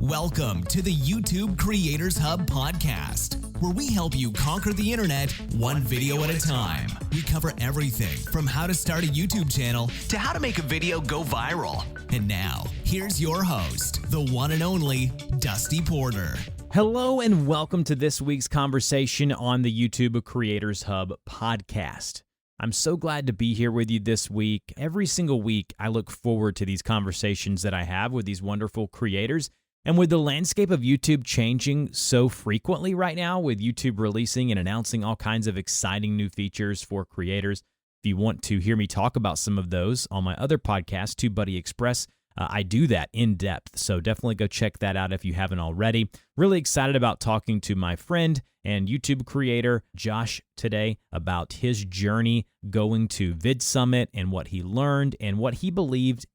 Welcome to the YouTube Creators Hub podcast, where we help you conquer the internet one video at a time. We cover everything from how to start a YouTube channel to how to make a video go viral. And now, here's your host, the one and only Dusty Porter. Hello and welcome to this week's conversation on the YouTube Creators Hub podcast. I'm so glad to be here with you this week. Every single week, I look forward to these conversations that I have with these wonderful creators. And with the landscape of YouTube changing so frequently right now, with YouTube releasing and announcing all kinds of exciting new features for creators, if you want to hear me talk about some of those on my other podcast, TubeBuddy Express, I do that in depth. So definitely go check that out if you haven't already. Really excited about talking to my friend and YouTube creator, Josh, today about his journey going to Vid Summit and what he learned and what he believed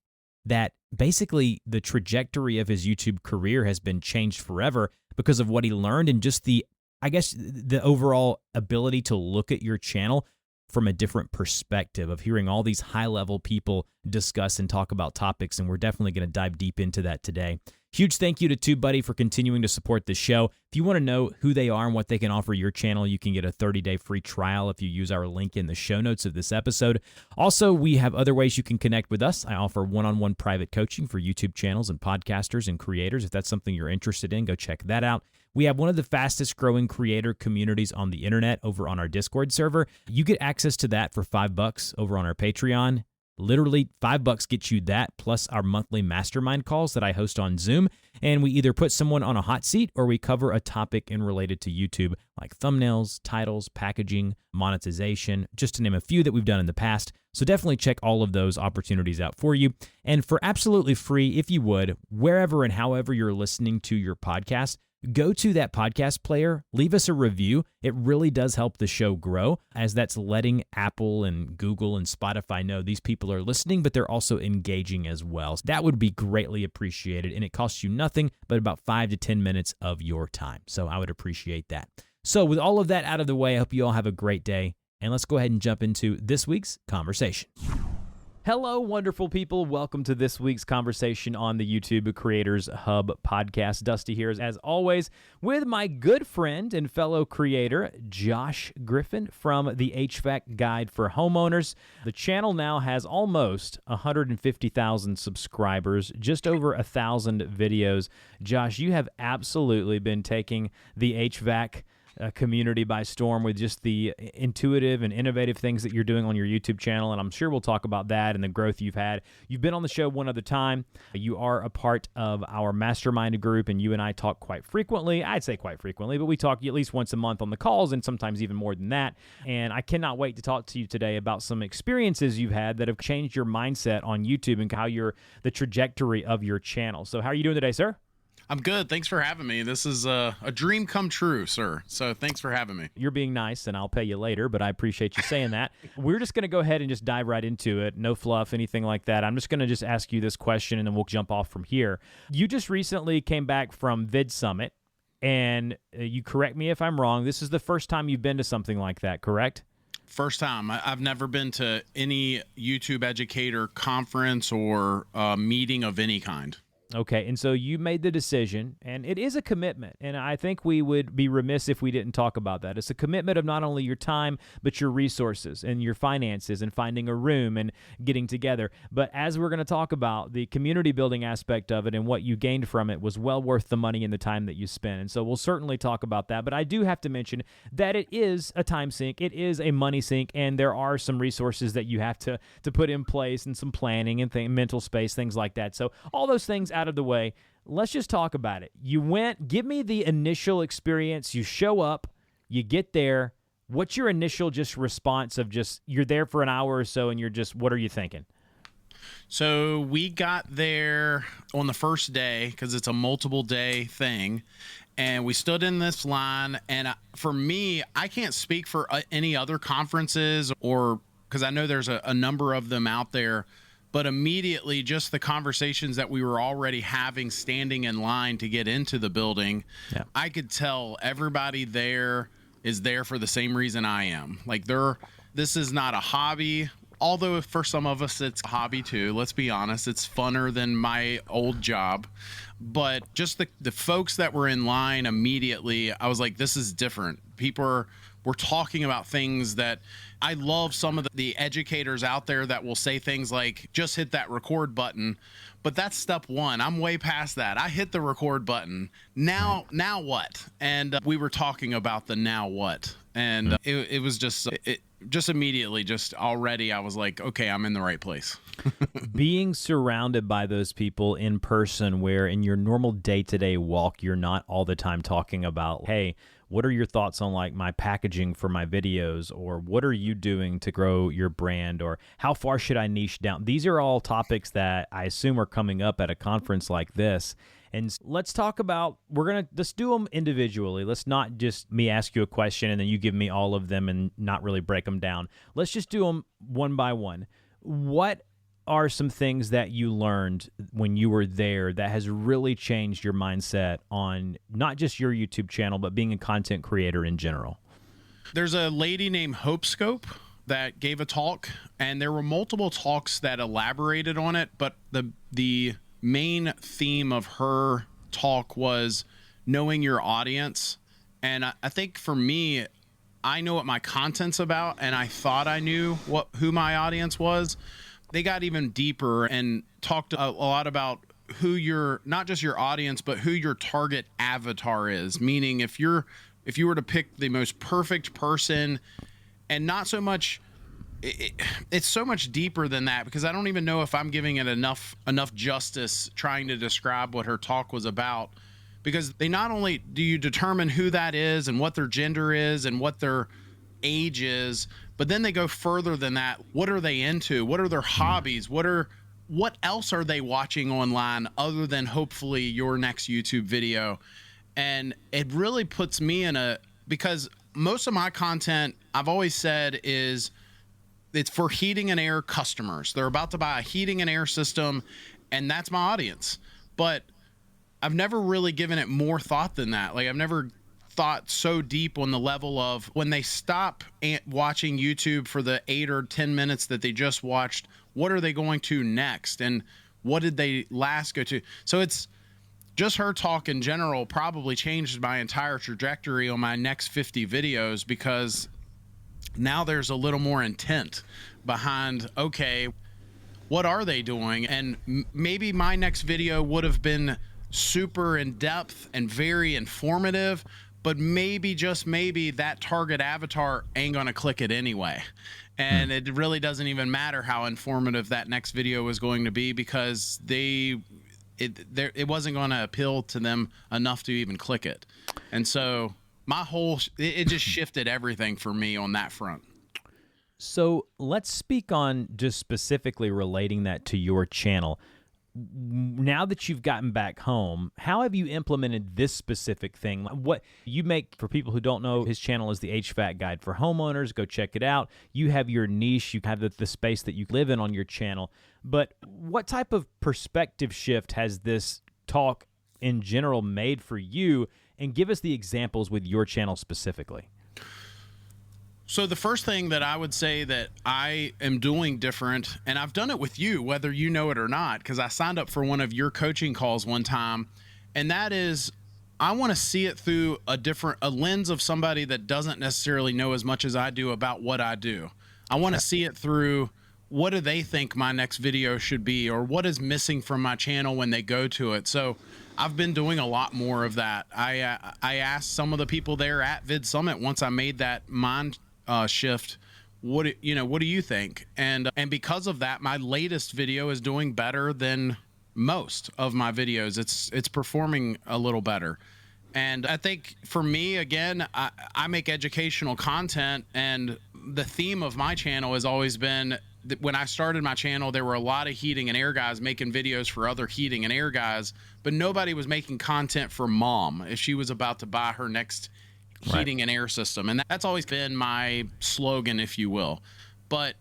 that basically the trajectory of his YouTube career has been changed forever because of what he learned and just the overall ability to look at your channel from a different perspective of hearing all these high-level people discuss and talk about topics, and we're definitely going to dive deep into that today. Huge thank you to TubeBuddy for continuing to support this show. If you want to know who they are and what they can offer your channel, you can get a 30-day free trial if you use our link in the show notes of this episode. Also, we have other ways you can connect with us. I offer one-on-one private coaching for YouTube channels and podcasters and creators. If that's something you're interested in, go check that out. We have one of the fastest growing creator communities on the internet over on our Discord server. You get access to that for $5 over on our Patreon. Literally $5 gets you that, plus our monthly mastermind calls that I host on Zoom. And we either put someone on a hot seat or we cover a topic in related to YouTube, like thumbnails, titles, packaging, monetization, just to name a few that we've done in the past. So definitely check all of those opportunities out for you. And for absolutely free, if you would, wherever and however you're listening to your podcast, go to that podcast player, leave us a review. It really does help the show grow, as that's letting Apple and Google and Spotify know these people are listening, but they're also engaging as well. So that would be greatly appreciated, and it costs you nothing but about 5 to 10 minutes of your time. So I would appreciate that. So with all of that out of the way, I hope you all have a great day, and let's go ahead and jump into this week's conversation. Hello, wonderful people. Welcome to this week's conversation on the YouTube Creators Hub podcast. Dusty here, as always, with my good friend and fellow creator, Josh Griffin from the HVAC Guide for Homeowners. The channel now has almost 150,000 subscribers, just over 1,000 videos. Josh, you have absolutely been taking the HVAC community by storm with just the intuitive and innovative things that you're doing on your YouTube channel, and I'm sure we'll talk about that and the growth you've had. You've been on the show one other time. You are a part of our mastermind group, and you and I talk quite frequently. I'd say quite frequently, but we talk at least once a month on the calls, and sometimes even more than that. And I cannot wait to talk to you today about some experiences you've had that have changed your mindset on YouTube and how the trajectory of your channel. So how are you doing today, sir? I'm good. Thanks for having me. This is a dream come true, sir. So thanks for having me. You're being nice, and I'll pay you later, but I appreciate you saying that. We're just going to go ahead and just dive right into it. No fluff, anything like that. I'm just going to just ask you this question, and then we'll jump off from here. You just recently came back from Vid Summit, and you correct me if I'm wrong. This is the first time you've been to something like that, correct? First time. I've never been to any YouTube educator conference or meeting of any kind. Okay, and so you made the decision, and it is a commitment, and I think we would be remiss if we didn't talk about that. It's a commitment of not only your time, but your resources and your finances and finding a room and getting together. But as we're going to talk about, the community building aspect of it and what you gained from it was well worth the money and the time that you spent, and so we'll certainly talk about that. But I do have to mention that it is a time sink, it is a money sink, and there are some resources that you have to put in place and some planning and mental space, things like that. So all those things out of the way, let's just talk about it. You went, give me the initial experience. You show up, you get there. What's your initial just response of just, you're there for an hour or so and you're just, what are you thinking? So we got there on the first day because it's a multiple day thing. And we stood in this line. And for me, I can't speak for any other conferences or because I know there's a number of them out there. But immediately, just the conversations that we were already having standing in line to get into the building, yeah. I could tell everybody there is there for the same reason I am. Like this is not a hobby. although for some of us it's a hobby too, let's be honest, it's funner than my old job. But just the folks that were in line immediately, I was like, this is different. People were talking about things that I love. Some of the educators out there that will say things like, just hit that record button. But that's step one. I'm way past that. I hit the record button. Now what? And we were talking about the now what. And it was just immediately, just already, I was like, okay, I'm in the right place. Being surrounded by those people in person, where in your normal day-to-day walk, you're not all the time talking about, hey, what are your thoughts on like my packaging for my videos, or what are you doing to grow your brand, or how far should I niche down? These are all topics that I assume are coming up at a conference like this. And let's talk about, let's do them individually. Let's not just me ask you a question and then you give me all of them and not really break them down. Let's just do them one by one. What are some things that you learned when you were there that has really changed your mindset on not just your YouTube channel, but being a content creator in general? There's a lady named Hope Scope that gave a talk, and there were multiple talks that elaborated on it, but the main theme of her talk was knowing your audience. And I think for me, I know what my content's about, and I thought I knew who my audience was. They got even deeper and talked a lot about who not just your audience, but who your target avatar is. Meaning if you were to pick the most perfect person, and not so much, it's so much deeper than that, because I don't even know if I'm giving it enough justice trying to describe what her talk was about. Because they not only do you determine who that is and what their gender is and what their age is, but then they go further than that. What are they into? What are their hobbies? What else are they watching online other than hopefully your next YouTube video? And it really puts me because most of my content, I've always said, it's for heating and air customers. They're about to buy a heating and air system, and that's my audience. But I've never really given it more thought than that. Like, I've never thought so deep on the level of when they stop watching YouTube for the 8 or 10 minutes that they just watched, what are they going to next? And what did they last go to? So it's just her talk in general probably changed my entire trajectory on my next 50 videos, because now there's a little more intent behind, okay, what are they doing? And maybe my next video would have been super in depth and very informative, but maybe, just maybe, that target avatar ain't gonna click it anyway. And it really doesn't even matter how informative that next video is going to be, because it wasn't going to appeal to them enough to even click it. And so it just shifted everything for me on that front. So let's speak on just specifically relating that to your channel. Now that you've gotten back home, how have you implemented this specific thing? What you make, for people who don't know, his channel is the HVAC Guide for Homeowners. Go check it out. You have your niche. You have the space that you live in on your channel. But what type of perspective shift has this talk in general made for you? And give us the examples with your channel specifically. So the first thing that I would say that I am doing different, and I've done it with you, whether you know it or not, because I signed up for one of your coaching calls one time, and that is, I want to see it through a lens of somebody that doesn't necessarily know as much as I do about what I do. I want to see it through, what do they think my next video should be, or what is missing from my channel when they go to it. So I've been doing a lot more of that. I asked some of the people there at Vid Summit, once I made that mind shift, what do you think? And because of that, my latest video is doing better than most of my videos. It's performing a little better. And I think for me, again, I make educational content, and the theme of my channel has always been that when I started my channel, there were a lot of heating and air guys making videos for other heating and air guys, but nobody was making content for mom if she was about to buy her next heating and air system. And that's always been my slogan, if you will. But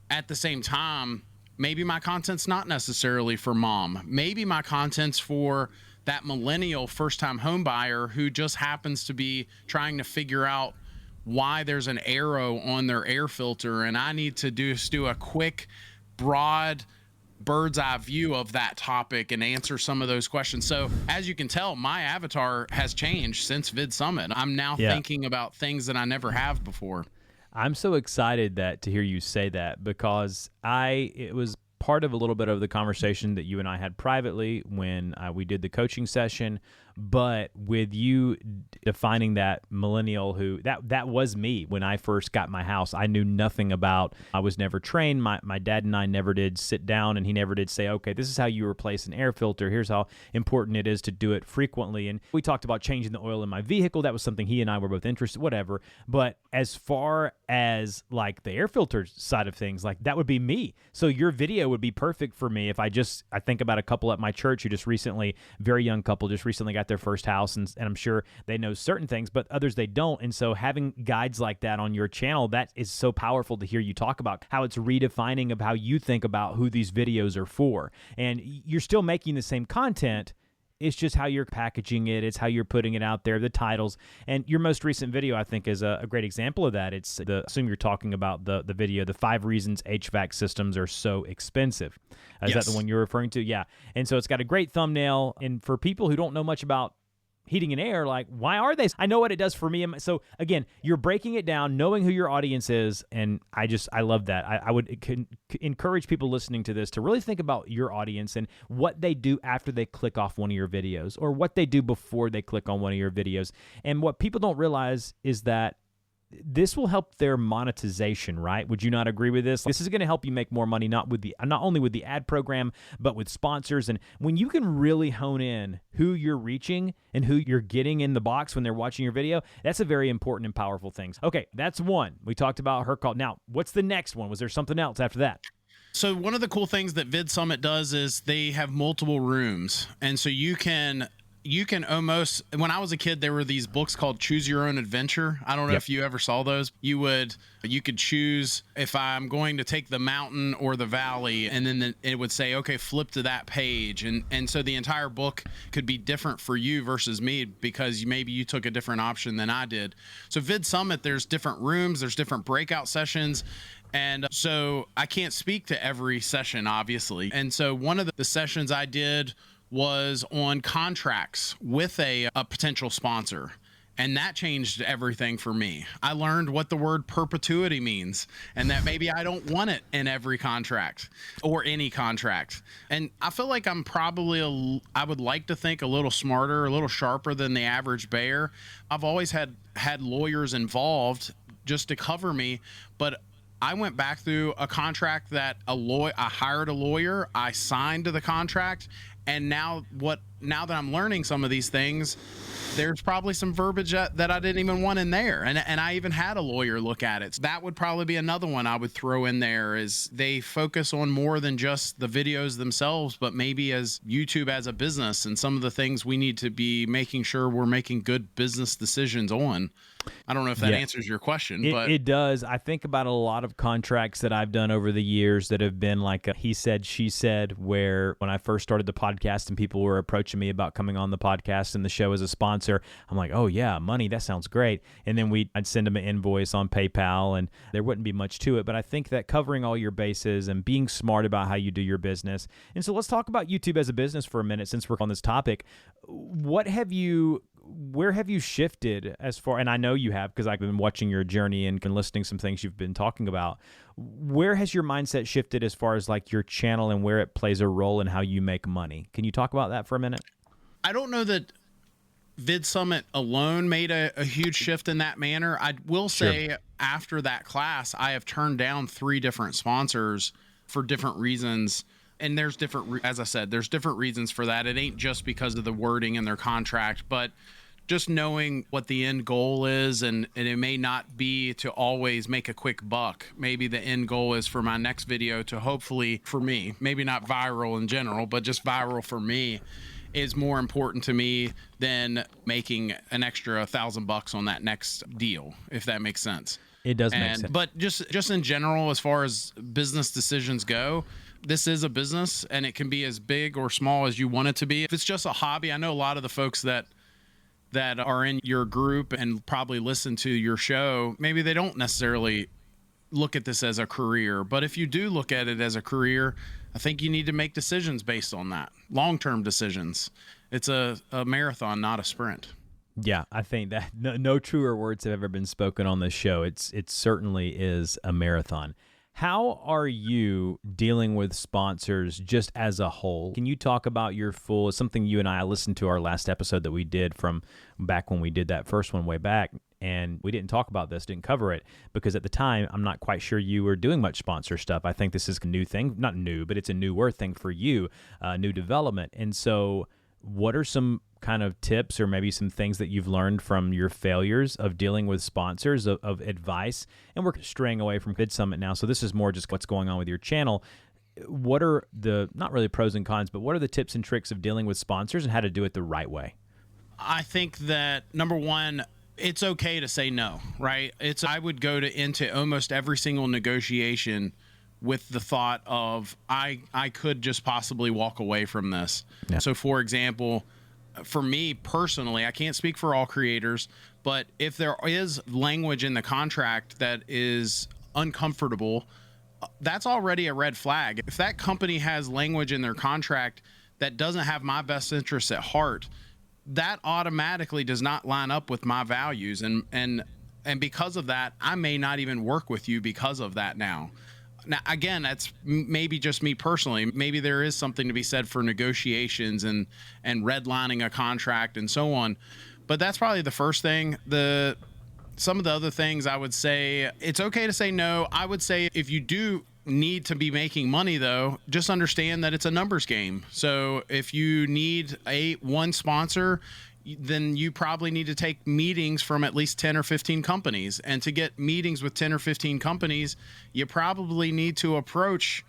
at the same time, maybe my content's not necessarily for mom. Maybe my content's for that millennial first-time home buyer who just happens to be trying to figure out why there's an arrow on their air filter, and I need to do a quick, broad bird's eye view of that topic and answer some of those questions. So as you can tell, my avatar has changed since Vid Summit. I'm now thinking about things that I never have before. I'm so excited to hear you say that, because it was part of a little bit of the conversation that you and I had privately when we did the coaching session. But with you defining that millennial that was me when I first got my house. I knew nothing about, I was never trained. My dad and I never did sit down, and he never did say, okay, this is how you replace an air filter. Here's how important it is to do it frequently. And we talked about changing the oil in my vehicle. That was something he and I were both interested, whatever. But as far as like the air filter side of things, like that would be me. So your video would be perfect for me if I think about a couple at my church who very young couple just recently got their first house, and I'm sure they know certain things, but others they don't. And so having guides like that on your channel, that is so powerful to hear you talk about how it's redefining of how you think about who these videos are for. And you're still making the same content. It's just how you're packaging it. It's how you're putting it out there, the titles. And your most recent video, I think, is a great example of that. I assume you're talking about the video, the 5 reasons HVAC systems are so expensive. Is that the one you're referring to? Yeah. And so it's got a great thumbnail. And for people who don't know much about heating and air, like, why are they? I know what it does for me. So again, you're breaking it down, knowing who your audience is, and I love that. I would encourage people listening to this to really think about your audience and what they do after they click off one of your videos, or what they do before they click on one of your videos. And what people don't realize is that this will help their monetization, right? Would you not agree with this? This is going to help you make more money, not only with the ad program, but with sponsors. And when you can really hone in who you're reaching and who you're getting in the box when they're watching your video, that's a very important and powerful thing. Okay, that's one. We talked about her call. Now, what's the next one? Was there something else after that? So one of the cool things that Vid Summit does is they have multiple rooms. And so you can almost, when I was a kid, there were these books called Choose Your Own Adventure. I don't know if you ever saw those. You could choose if I'm going to take the mountain or the valley, and then it would say, okay, flip to that page. And so the entire book could be different for you versus me, because maybe you took a different option than I did. So Vid Summit, there's different rooms, there's different breakout sessions. And so I can't speak to every session, obviously. And so one of the sessions I did was on contracts with a potential sponsor. And that changed everything for me. I learned what the word perpetuity means, and that maybe I don't want it in every contract or any contract. And I feel like I'm probably, I would like to think, a little smarter, a little sharper than the average bear. I've always had lawyers involved just to cover me, but I went back through a contract that I hired a lawyer, I signed to the contract, and now that I'm learning some of these things, there's probably some verbiage that I didn't even want in there. And I even had a lawyer look at it. So that would probably be another one I would throw in there, is they focus on more than just the videos themselves, but maybe as YouTube as a business and some of the things we need to be making sure we're making good business decisions on. I don't know if that answers your question, but it does. I think about a lot of contracts that I've done over the years that have been like a he said, she said, where when I first started the podcast and people were approaching me about coming on the podcast and the show as a sponsor, I'm like, oh yeah, money, that sounds great. And then I'd send them an invoice on PayPal and there wouldn't be much to it. But I think that covering all your bases and being smart about how you do your business. And so let's talk about YouTube as a business for a minute, since we're on this topic. Where have you shifted as far, and I know you have because I've been watching your journey and listening some things you've been talking about. Where has your mindset shifted as far as like your channel and where it plays a role in how you make money? Can you talk about that for a minute? I don't know that Vid Summit alone made a huge shift in that manner. I will say after that class, I have turned down 3 different sponsors for different reasons. And there's as I said, there's different reasons for that. It ain't just because of the wording in their contract, but just knowing what the end goal is, and it may not be to always make a quick buck. Maybe the end goal is for my next video to hopefully, for me, maybe not viral in general, but just viral for me is more important to me than making an extra $1,000 on that next deal, if that makes sense. It does make sense. But just in general, as far as business decisions go, this is a business, and it can be as big or small as you want it to be. If it's just a hobby, I know a lot of the folks that that are in your group and probably listen to your show, maybe they don't necessarily look at this as a career. But if you do look at it as a career, I think you need to make decisions based on that, long-term decisions. It's a marathon, not a sprint. Yeah, I think that no truer words have ever been spoken on this show. It certainly is a marathon. How are you dealing with sponsors just as a whole? Can you talk about your full, something you and I listened to our last episode that we did from back when we did that first one way back, and we didn't talk about this, didn't cover it, because at the time, I'm not quite sure you were doing much sponsor stuff. I think this is a new thing, not new, but it's a newer thing for you, new development. And so what are some kind of tips or maybe some things that you've learned from your failures of dealing with sponsors, of advice? And we're straying away from Bid Summit now, so this is more just what's going on with your channel. What are the, not really pros and cons, but what are the tips and tricks of dealing with sponsors and how to do it the right way? I think that, number one, it's okay to say no, right? I would go into almost every single negotiation with the thought of, I could just possibly walk away from this. Yeah. So for example, for me personally, I can't speak for all creators, but if there is language in the contract that is uncomfortable, that's already a red flag. If that company has language in their contract that doesn't have my best interests at heart, that automatically does not line up with my values. And because of that, I may not even work with you because of that now. Now, again, that's maybe just me personally. Maybe there is something to be said for negotiations and redlining a contract and so on. But that's probably the first thing. Some of the other things I would say, it's okay to say no. I would say if you do need to be making money, though, just understand that it's a numbers game. So if you need one sponsor, then you probably need to take meetings from at least 10 or 15 companies. And to get meetings with 10 or 15 companies, you probably need to approach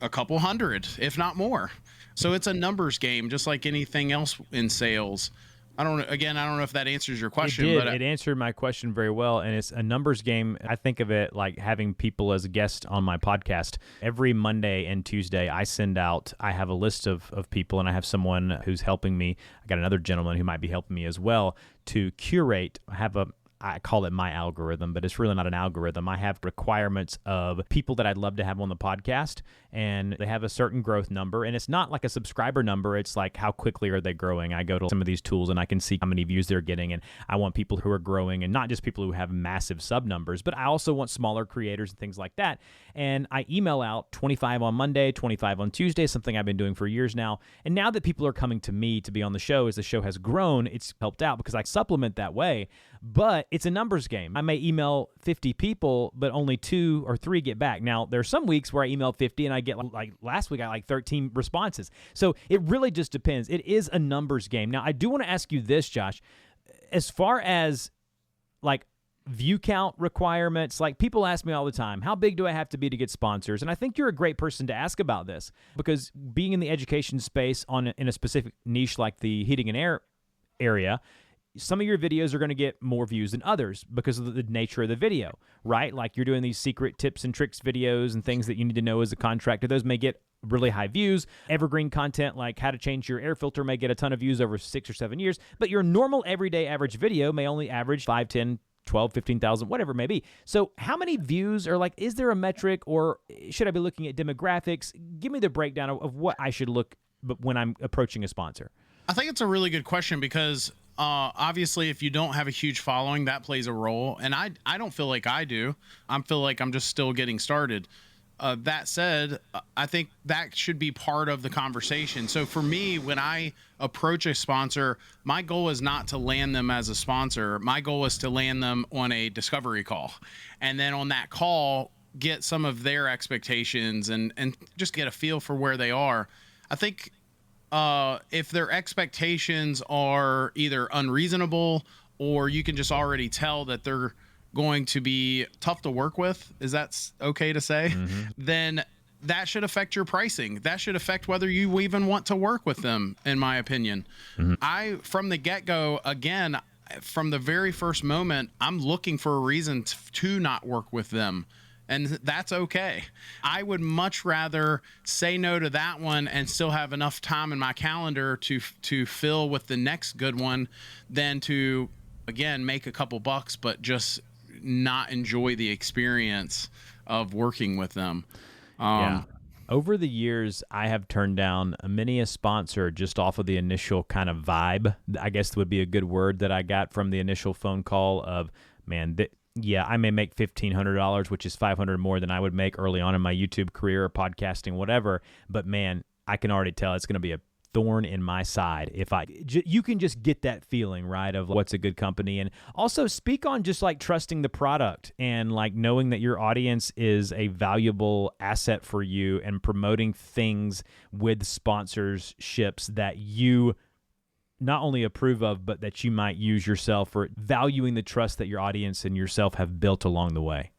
a couple hundred, if not more. So it's a numbers game, just like anything else in sales. I don't know if that answers your question. It answered my question very well, and it's a numbers game. I think of it like having people as a guest on my podcast. Every Monday and Tuesday, I have a list of people, and I have someone who's helping me. I got another gentleman who might be helping me as well to curate. I call it my algorithm, but it's really not an algorithm. I have requirements of people that I'd love to have on the podcast, and they have a certain growth number, and it's not like a subscriber number. It's like, how quickly are they growing? I go to some of these tools and I can see how many views they're getting, and I want people who are growing, and not just people who have massive sub numbers, but I also want smaller creators and things like that. And I email out 25 on Monday, 25 on Tuesday, something I've been doing for years now. And now that people are coming to me to be on the show, as the show has grown, it's helped out because I supplement that way. But it's a numbers game. I may email 50 people, but only 2 or 3 get back. Now, there are some weeks where I email 50 and I get, like last week, I got 13 responses. So it really just depends. It is a numbers game. Now, I do want to ask you this, Josh. As far as like view count requirements, like people ask me all the time, how big do I have to be to get sponsors? And I think you're a great person to ask about this, because being in the education space in a specific niche like the heating and air area, some of your videos are going to get more views than others because of the nature of the video, right? Like you're doing these secret tips and tricks videos and things that you need to know as a contractor. Those may get really high views. Evergreen content like how to change your air filter may get a ton of views over 6 or 7 years, but your normal everyday average video may only average 5, 10, 12, 15,000, whatever it may be. So how many views, or like, is there a metric, or should I be looking at demographics? Give me the breakdown of what I should look when I'm approaching a sponsor. I think it's a really good question because obviously if you don't have a huge following, that plays a role. And I don't feel like I do. I feel like I'm just still getting started. That said, I think that should be part of the conversation. So for me, when I approach a sponsor, my goal is not to land them as a sponsor. My goal is to land them on a discovery call. And then on that call, get some of their expectations and just get a feel for where they are. I think if their expectations are either unreasonable or you can just already tell that they're going to be tough to work with, is that okay to say? Mm-hmm. Then that should affect your pricing. That should affect whether you even want to work with them, in my opinion. Mm-hmm. From the get-go, again, from the very first moment, I'm looking for a reason to not work with them. And that's okay. I would much rather say no to that one and still have enough time in my calendar to fill with the next good one than to, again, make a couple bucks, but just not enjoy the experience of working with them. Yeah. Over the years, I have turned down many a sponsor just off of the initial kind of vibe, I guess would be a good word that I got from the initial phone call of, man, yeah, I may make $1,500, which is $500 more than I would make early on in my YouTube career or podcasting, whatever. But man, I can already tell it's going to be a thorn in my side if you can just get that feeling, right, of what's a good company. And also speak on just like trusting the product and like knowing that your audience is a valuable asset for you and promoting things with sponsorships that you not only approve of, but that you might use yourself, or valuing the trust that your audience and yourself have built along the way.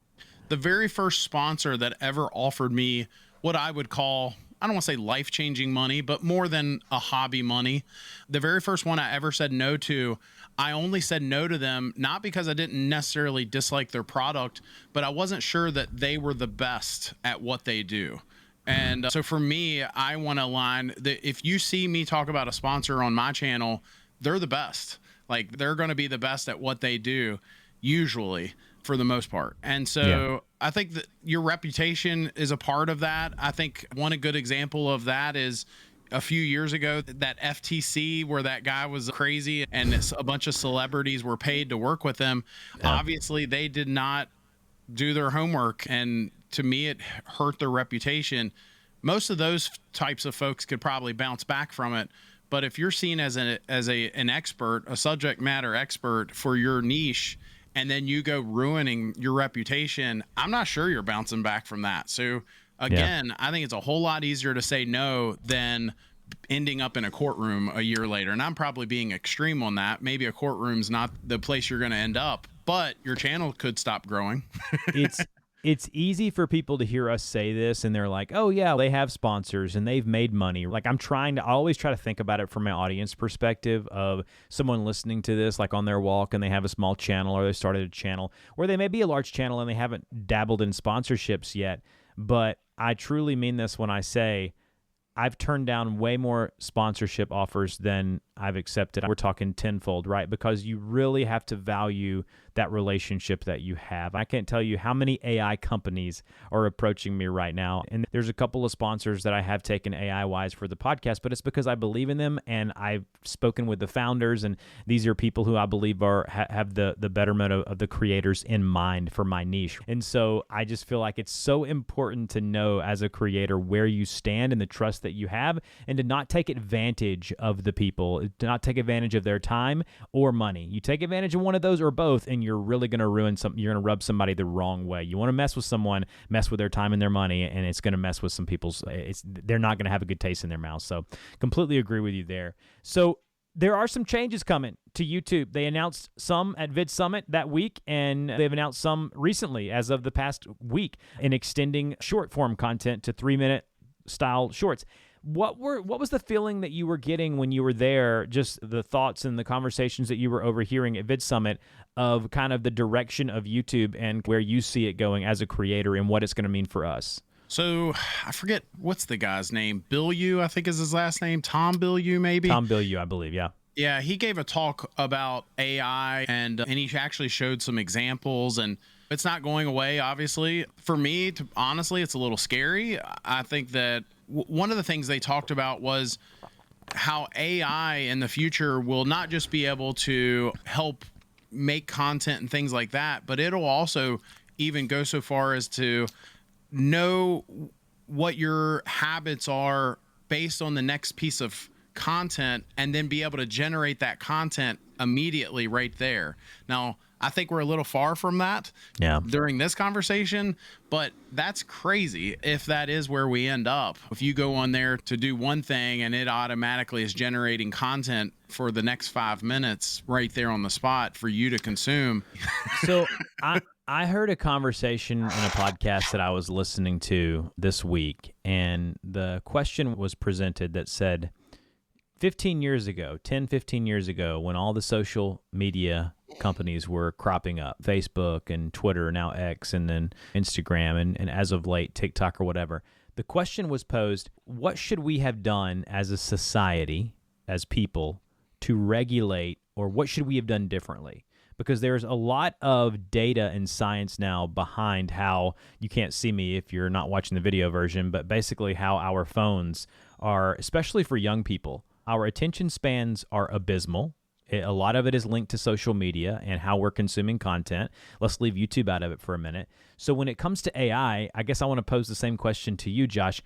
The very first sponsor that ever offered me what I would call, I don't want to say life-changing money, but more than a hobby money. The very first one I ever said no to, I only said no to them, not because I didn't necessarily dislike their product, but I wasn't sure that they were the best at what they do. And so for me, I want to align that if you see me talk about a sponsor on my channel, they're the best. Like, they're going to be the best at what they do, usually, for the most part. And so I think that your reputation is a part of that. I think one good example of that is a few years ago, that FTC where that guy was crazy and a bunch of celebrities were paid to work with him. Yeah. Obviously, they did not do their homework, and to me, it hurt their reputation. Most of those types of folks could probably bounce back from it. But if you're seen as an expert, a subject matter expert for your niche, and then you go ruining your reputation, I'm not sure you're bouncing back from that. So again, I think it's a whole lot easier to say no than ending up in a courtroom a year later. And I'm probably being extreme on that. Maybe a courtroom's not the place you're going to end up, but your channel could stop growing. It's easy for people to hear us say this and they're like, oh yeah, they have sponsors and they've made money. Like, I always try to think about it from my audience perspective of someone listening to this, like on their walk, and they have a small channel or they started a channel, or they may be a large channel and they haven't dabbled in sponsorships yet. But I truly mean this when I say I've turned down way more sponsorship offers than I've accepted. We're talking tenfold, right? Because you really have to value that relationship that you have. I can't tell you how many AI companies are approaching me right now. And there's a couple of sponsors that I have taken AI-wise for the podcast, but it's because I believe in them and I've spoken with the founders, and these are people who I believe have the betterment of the creators in mind for my niche. And so I just feel like it's so important to know as a creator where you stand and the trust that you have, and to not take advantage of the people, to not take advantage of their time or money. You take advantage of one of those or both, and you're really going to ruin something. You're going to rub somebody the wrong way. You want to mess with someone, mess with their time and their money, and it's going to mess with some people's, they're not going to have a good taste in their mouth. So completely agree with you there. So there are some changes coming to YouTube. They announced some at Vid Summit that week, and they've announced some recently as of the past week in extending short form content to 3-minute style shorts. What was the feeling that you were getting when you were there, just the thoughts and the conversations that you were overhearing at Vid Summit of kind of the direction of YouTube and where you see it going as a creator and what it's going to mean for us? So I forget, what's the guy's name? Bilyeu, I think is his last name. Tom Bilyeu, maybe? Tom Bilyeu, I believe, yeah. Yeah, he gave a talk about AI, and he actually showed some examples, and it's not going away, obviously. For me, honestly, it's a little scary. I think that one of the things they talked about was how AI in the future will not just be able to help make content and things like that, but it'll also even go so far as to know what your habits are based on the next piece of content, and then be able to generate that content immediately right there. Now, I think we're a little far from that during this conversation, but that's crazy if that is where we end up. If you go on there to do one thing and it automatically is generating content for the next 5 minutes right there on the spot for you to consume. So I heard a conversation in a podcast that I was listening to this week, and the question was presented that said, 15 years ago, when all the social media companies were cropping up. Facebook and Twitter, now X, and then Instagram, and as of late, TikTok or whatever. The question was posed, what should we have done as a society, as people, to regulate, or what should we have done differently? Because there's a lot of data and science now behind how, you can't see me if you're not watching the video version, but basically how our phones are, especially for young people, our attention spans are abysmal. A lot of it is linked to social media and how we're consuming content. Let's leave YouTube out of it for a minute. So when it comes to AI, I guess I want to pose the same question to you, Josh.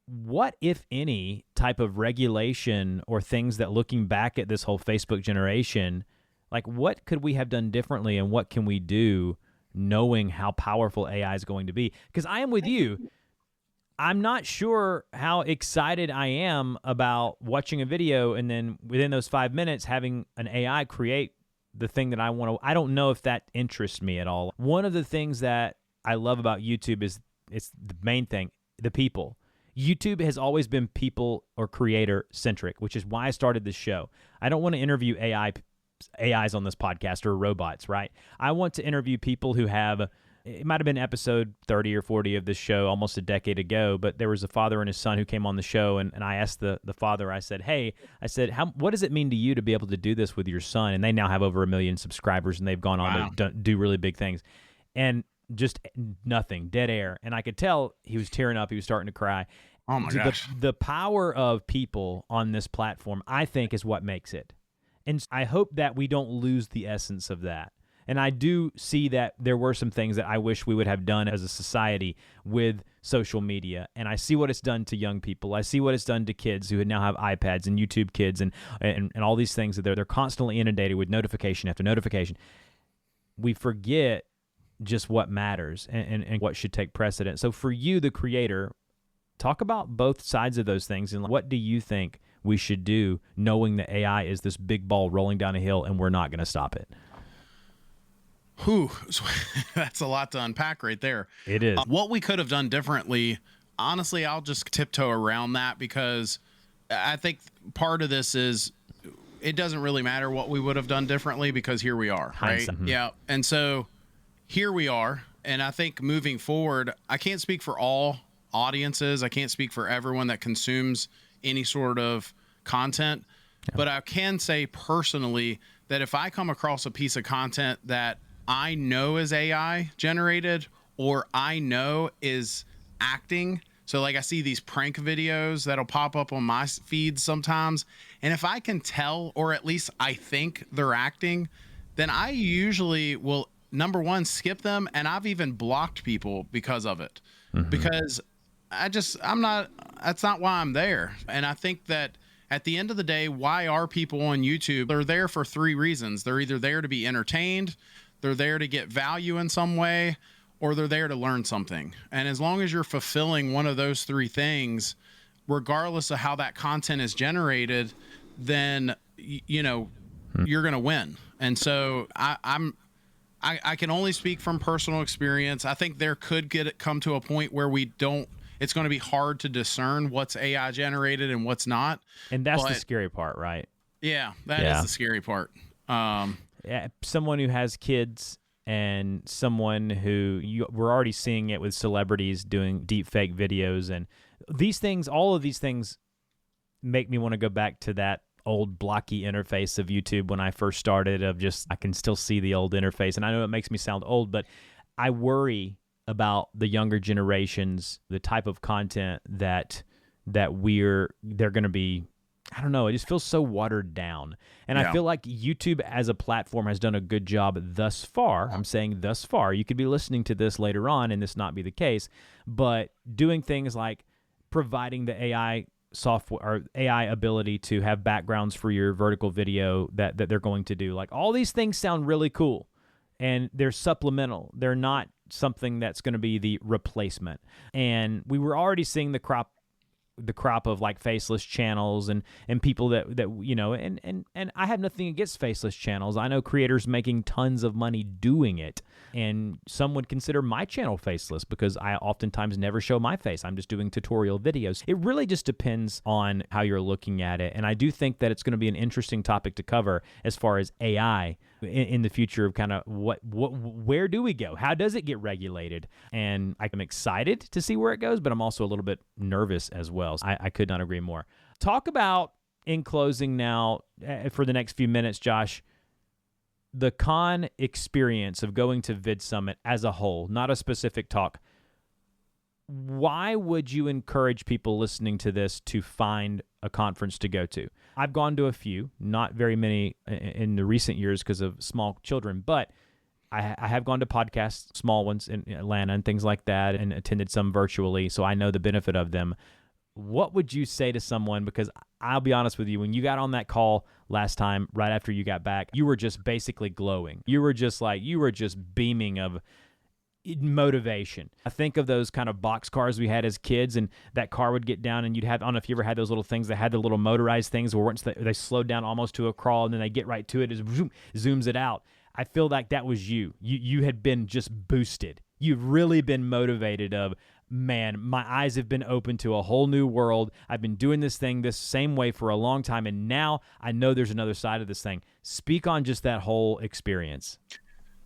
What, if any, type of regulation or things that, looking back at this whole Facebook generation, like what could we have done differently, and what can we do knowing how powerful AI is going to be? Because I am with you. I'm not sure how excited I am about watching a video and then within those 5 minutes having an AI create the thing that I want to. I don't know if that interests me at all. One of the things that I love about YouTube is, it's the main thing, the people. YouTube has always been people or creator centric, which is why I started this show. I don't want to interview AIs on this podcast or robots, right? I want to interview people who have. It might have been episode 30 or 40 of this show almost a decade ago, but there was a father and his son who came on the show, and I asked the father, I said, what does it mean to you to be able to do this with your son? And they now have over 1 million subscribers, and they've gone on to do really big things. And just nothing, dead air. And I could tell he was tearing up. He was starting to cry. Oh, my gosh. The power of people on this platform, I think, is what makes it. And I hope that we don't lose the essence of that. And I do see that there were some things that I wish we would have done as a society with social media. And I see what it's done to young people. I see what it's done to kids who now have iPads and YouTube Kids and all these things that they're constantly inundated with notification after notification. We forget just what matters and what should take precedent. So for you, the creator, talk about both sides of those things. And what do you think we should do knowing that AI is this big ball rolling down a hill and we're not going to stop it? Whew, that's a lot to unpack right there. It is. What we could have done differently, honestly, I'll just tiptoe around that, because I think part of this is it doesn't really matter what we would have done differently, because here we are, right? Yeah. And so here we are. And I think moving forward, I can't speak for all audiences. I can't speak for everyone that consumes any sort of content, but I can say personally that if I come across a piece of content that I know is AI generated, or I know is acting. So like I see these prank videos that'll pop up on my feeds sometimes. And if I can tell, or at least I think they're acting, then I usually will, number one, skip them. And I've even blocked people because of it, because that's not why I'm there. And I think that at the end of the day, why are people on YouTube? They're there for 3 reasons. They're either there to be entertained, they're there to get value in some way, or they're there to learn something. And as long as you're fulfilling one of those 3 things, regardless of how that content is generated, then, you're going to win. And so I can only speak from personal experience. I think there could come to a point where it's going to be hard to discern what's AI generated and what's not. And that's the scary part, right? Yeah, that is the scary part. Someone who has kids, and someone who we're already seeing it with celebrities doing deep fake videos, and all of these things make me want to go back to that old blocky interface of YouTube when I first started, I can still see the old interface. And I know it makes me sound old, but I worry about the younger generations, the type of content that they're going to be. I don't know. It just feels so watered down. And I feel like YouTube as a platform has done a good job thus far. I'm saying thus far. You could be listening to this later on and this not be the case, but doing things like providing the AI software or AI ability to have backgrounds for your vertical video that they're going to do. Like, all these things sound really cool, and they're supplemental. They're not something that's going to be the replacement. And we were already seeing the crop the crop of like faceless channels and people that and I have nothing against faceless channels. I know creators making tons of money doing it, and some would consider my channel faceless because I oftentimes never show my face. I'm just doing tutorial videos. It really just depends on how you're looking at it, and I do think that it's going to be an interesting topic to cover as far as AI in the future of kind of where do we go? How does it get regulated? And I'm excited to see where it goes, but I'm also a little bit nervous as well. So I could not agree more. Talk about, in closing now, for the next few minutes, Josh, the con experience of going to Vid Summit as a whole, not a specific talk. Why would you encourage people listening to this to find a conference to go to? I've gone to a few, not very many in the recent years because of small children, but I have gone to podcasts, small ones in Atlanta and things like that, and attended some virtually, so I know the benefit of them. What would you say to someone? Because I'll be honest with you, when you got on that call last time, right after you got back, you were just basically glowing. You were just beaming of motivation. I think of those kind of box cars we had as kids, and that car would get down and you'd have, I don't know if you ever had those little things that had the little motorized things where once they slowed down almost to a crawl and then they get right to it, it zooms it out. I feel like that was you. You had been just boosted. You've really been motivated of, man, my eyes have been open to a whole new world. I've been doing this thing this same way for a long time, and now I know there's another side of this thing. Speak on just that whole experience.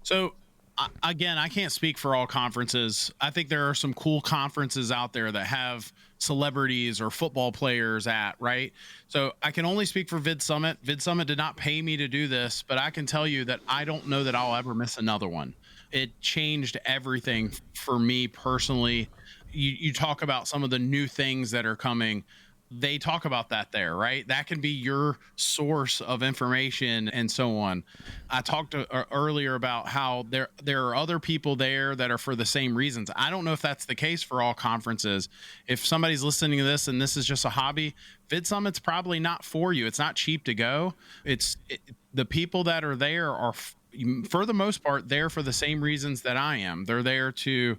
So, again, I can't speak for all conferences. I think there are some cool conferences out there that have celebrities or football players at, right? So I can only speak for Vid Summit. Vid Summit did not pay me to do this, but I can tell you that I don't know that I'll ever miss another one. It changed everything for me personally. You talk about some of the new things that are coming. They talk about that there, right? That can be your source of information and so on. I talked earlier about how there are other people there that are for the same reasons. I don't know if that's the case for all conferences. If somebody's listening to this and this is just a hobby, Vid Summit's probably not for you. It's not cheap to go. The people that are there are, for the most part, there for the same reasons that I am. They're there to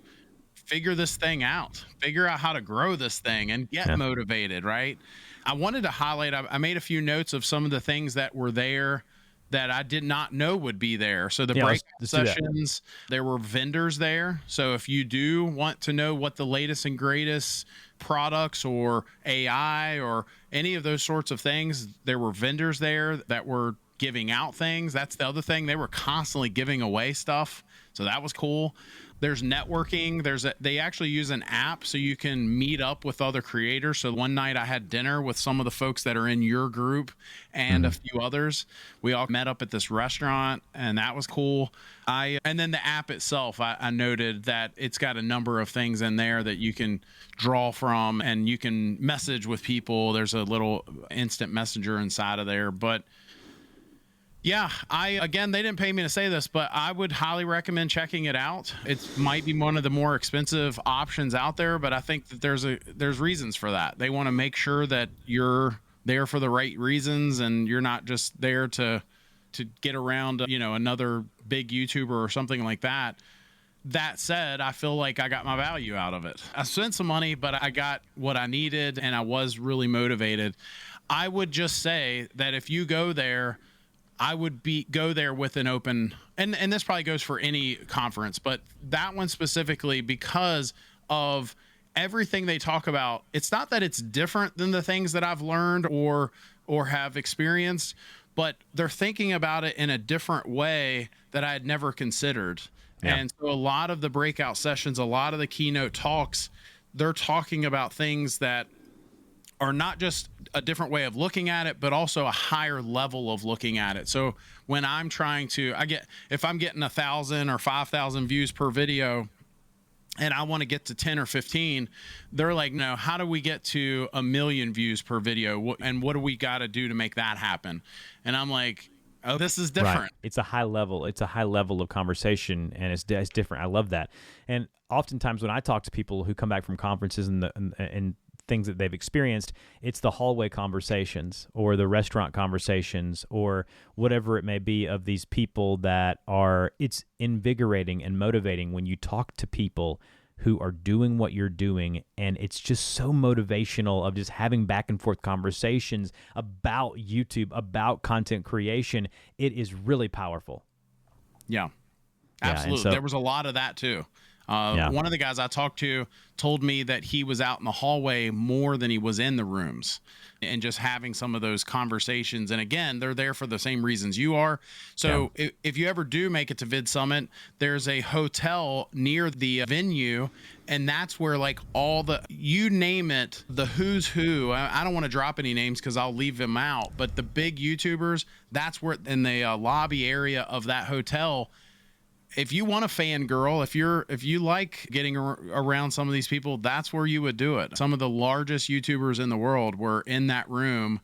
figure this thing out, figure out how to grow this thing and get motivated, right? I wanted to highlight, I made a few notes of some of the things that were there that I did not know would be there. So the breakout sessions, there were vendors there. So if you do want to know what the latest and greatest products or AI or any of those sorts of things, there were vendors there that were giving out things. That's the other thing. They were constantly giving away stuff. So that was cool. There's networking. They actually use an app so you can meet up with other creators. So one night I had dinner with some of the folks that are in your group and a few others. We all met up at this restaurant, and that was cool. And then the app itself, I noted that it's got a number of things in there that you can draw from, and you can message with people. There's a little instant messenger inside of there, but yeah, again, they didn't pay me to say this, but I would highly recommend checking it out. It might be one of the more expensive options out there, but I think that there's reasons for that. They want to make sure that you're there for the right reasons and you're not just there to get around, another big YouTuber or something like that. That said, I feel like I got my value out of it. I spent some money, but I got what I needed and I was really motivated. I would just say that if you go there, I would go there with an open, and this probably goes for any conference, but that one specifically, because of everything they talk about. It's not that it's different than the things that I've learned or have experienced, but they're thinking about it in a different way that I had never considered. Yeah. And so a lot of the breakout sessions, a lot of the keynote talks, they're talking about things that are not just a different way of looking at it, but also a higher level of looking at it. So when I'm trying to, if I'm getting 1,000 or 5,000 views per video and I want to get to 10 or 15, they're like, no, how do we get to 1 million views per video? And what do we got to do to make that happen? And I'm like, oh, this is different. Right. It's a high level of conversation, and it's different. I love that. And oftentimes when I talk to people who come back from conferences and things that they've experienced, it's the hallway conversations or the restaurant conversations or whatever it may be of these people that it's invigorating and motivating when you talk to people who are doing what you're doing, and it's just so motivational of just having back and forth conversations about YouTube, about content creation. It is really powerful. Yeah, absolutely. So, there was a lot of that too. One of the guys I talked to told me that he was out in the hallway more than he was in the rooms, and just having some of those conversations. And again, they're there for the same reasons you are. So if you ever do make it to Vid Summit, there's a hotel near the venue, and that's where like all the, you name it, the who's who, I don't want to drop any names because I'll leave them out, but the big YouTubers, that's where in the lobby area of that hotel. If you want a fangirl, if you like getting around some of these people, that's where you would do it. Some of the largest YouTubers in the world were in that room.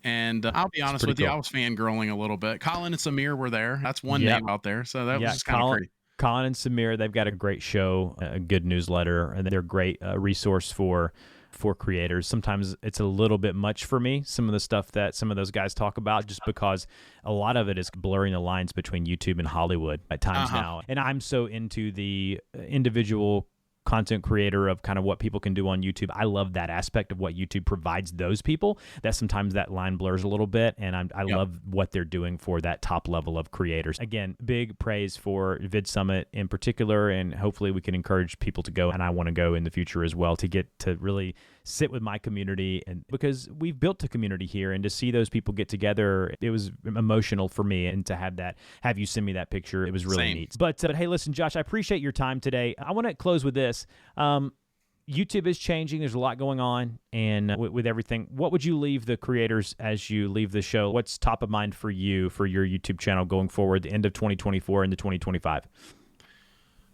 And I'll be honest with you, I was fangirling a little bit. Colin and Samir were there. That's one name out there. So that was just kind of pretty. Colin and Samir, they've got a great show, a good newsletter, and they're a great resource for creators. Sometimes it's a little bit much for me, some of the stuff that some of those guys talk about, just because a lot of it is blurring the lines between YouTube and Hollywood at times now. And I'm so into the individual content creator of kind of what people can do on YouTube. I love that aspect of what YouTube provides those people, that sometimes that line blurs a little bit, and I love what they're doing for that top level of creators. Again, big praise for Vid Summit in particular, and hopefully we can encourage people to go, and I want to go in the future as well, to get to really sit with my community, and because we've built a community here, and to see those people get together, it was emotional for me, and to have you send me that picture, it was really neat. But hey, listen, Josh, I appreciate your time today. I want to close with this. YouTube is changing. There's a lot going on, and with everything, what would you leave the creators as you leave the show? What's top of mind for you for your YouTube channel going forward, the end of 2024 into 2025?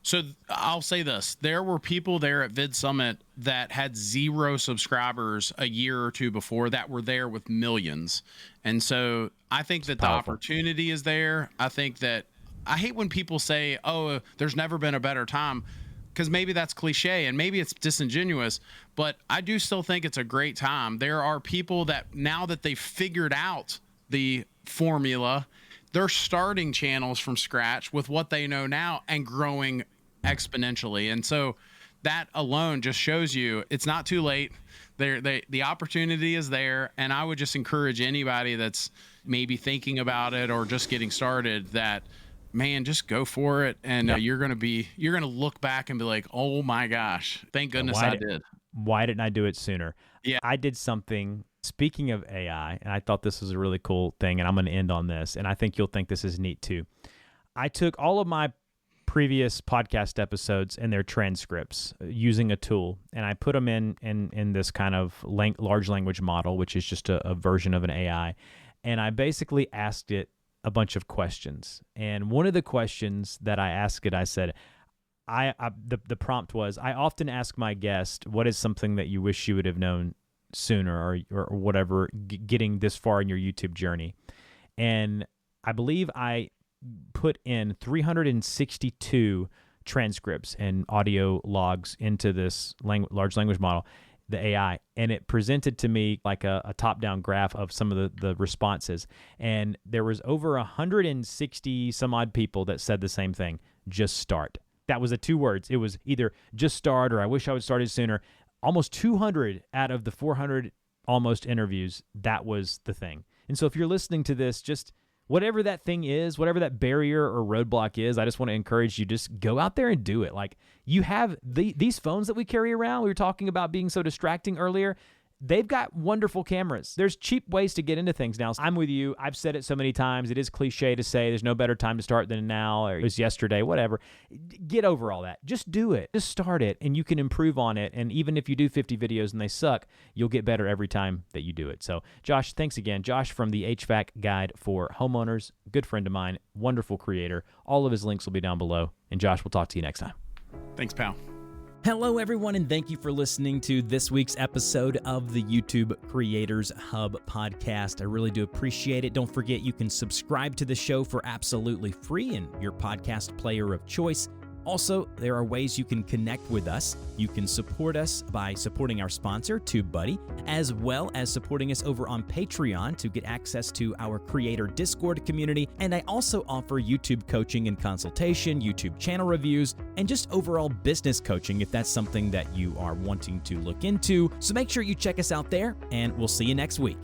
So I'll say this. There were people there at Vid Summit that had 0 subscribers a year or two before that were there with millions. And so I think that the opportunity is there. I think that I hate when people say, oh, there's never been a better time, because maybe that's cliche and maybe it's disingenuous, but I do still think it's a great time. There are people that now that they've figured out the formula, they're starting channels from scratch with what they know now and growing exponentially. And so that alone just shows you it's not too late. The opportunity is there. And I would just encourage anybody that's maybe thinking about it or just getting started that, man, just go for it. And you're going to look back and be like, oh my gosh, thank goodness I did. Why didn't I do it sooner? Yeah. I did something, speaking of AI, and I thought this was a really cool thing, and I'm going to end on this, and I think you'll think this is neat too. I took all of my previous podcast episodes and their transcripts using a tool, and I put them in this kind of large language model, which is just a version of an AI, and I basically asked it a bunch of questions. And one of the questions that I asked it, I said, the prompt was, I often ask my guest, what is something that you wish you would have known sooner, or whatever, getting this far in your YouTube journey? And I believe I put in 362 transcripts and audio logs into this large language model, the AI, and it presented to me like a top-down graph of some of the responses. And there was over 160 some odd people that said the same thing, just start. That was the 2 words. It was either just start or I wish I would started sooner. Almost 200 out of the 400 almost interviews, that was the thing. And so if you're listening to this, just whatever that thing is, whatever that barrier or roadblock is, I just want to encourage you, just go out there and do it. Like, you have these phones that we carry around. We were talking about being so distracting earlier. They've got wonderful cameras. There's cheap ways to get into things now. I'm with you. I've said it so many times. It is cliche to say there's no better time to start than now, or it was yesterday, whatever. Get over all that. Just do it. Just start it, and you can improve on it. And even if you do 50 videos and they suck, you'll get better every time that you do it. So, Josh, thanks again. Josh from the HVAC Guide for Homeowners, good friend of mine, wonderful creator. All of his links will be down below. And Josh, we'll talk to you next time. Thanks, pal. Hello, everyone, and thank you for listening to this week's episode of the YouTube Creators Hub podcast. I really do appreciate it. Don't forget, you can subscribe to the show for absolutely free in your podcast player of choice. Also, there are ways you can connect with us. You can support us by supporting our sponsor, TubeBuddy, as well as supporting us over on Patreon to get access to our creator Discord community. And I also offer YouTube coaching and consultation, YouTube channel reviews, and just overall business coaching if that's something that you are wanting to look into. So make sure you check us out there, and we'll see you next week.